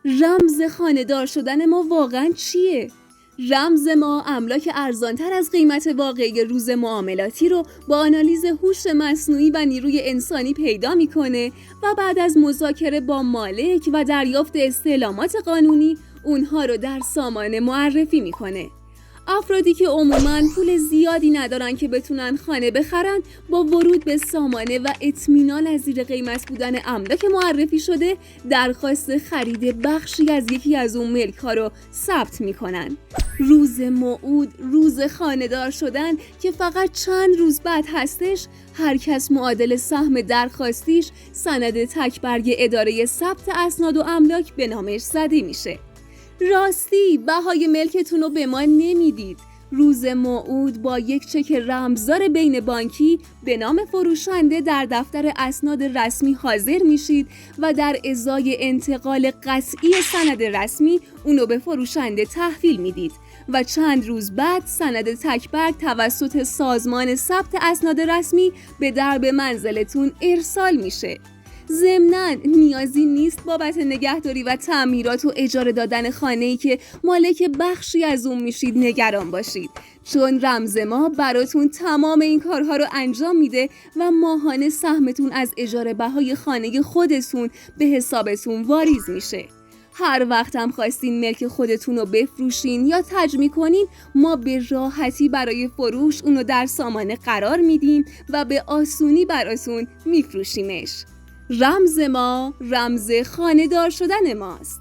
رمز خانه‌دار شدن ما واقعاً چیه؟ رمز ما املاک ارزانتر از قیمت واقعی روز معاملاتی رو با آنالیز هوش مصنوعی و نیروی انسانی پیدا میکنه و بعد از مذاکره با مالک و دریافت استعلامات قانونی اونها رو در سامانه معرفی میکنه. افرادی که عموماً پول زیادی ندارن که بتونن خانه بخرن، با ورود به سامانه و اطمینان از زیر قیمت بودن املاک معرفی شده درخواست خرید بخشی از یکی از اون ملک‌ها رو ثبت میکنن. روز موعود، روز خانه‌دار شدن که فقط چند روز بعد هستش، هر کس معادل سهم درخواستیش سند تک‌برگ اداره ثبت اسناد و املاک به نامش زده میشه. راستی بهای ملکتون رو به ما نمیدید. روز موعود با یک چک رمزدار بین بانکی به نام فروشنده در دفتر اسناد رسمی حاضر میشید و در ازای انتقال قطعی سند رسمی اونو به فروشنده تحویل میدید و چند روز بعد سند تک‌برگ توسط سازمان ثبت اسناد رسمی به درب منزلتون ارسال میشه. ضمناً نیازی نیست بابت نگهداری و تعمیرات و اجاره دادن خانه‌ای که مالک بخشی از اون میشید نگران باشید، چون رمز ما براتون تمام این کارها رو انجام میده و ماهانه سهمتون از اجاره بهای خانه خودتون به حسابتون واریز میشه. هر وقت هم خواستین ملک خودتون رو بفروشین یا تجمیع کنین، ما به راحتی برای فروش اونو در سامانه قرار میدیم و به آسونی براتون میفروشیمش. رمز ما رمز خانه‌دار شدن ماست.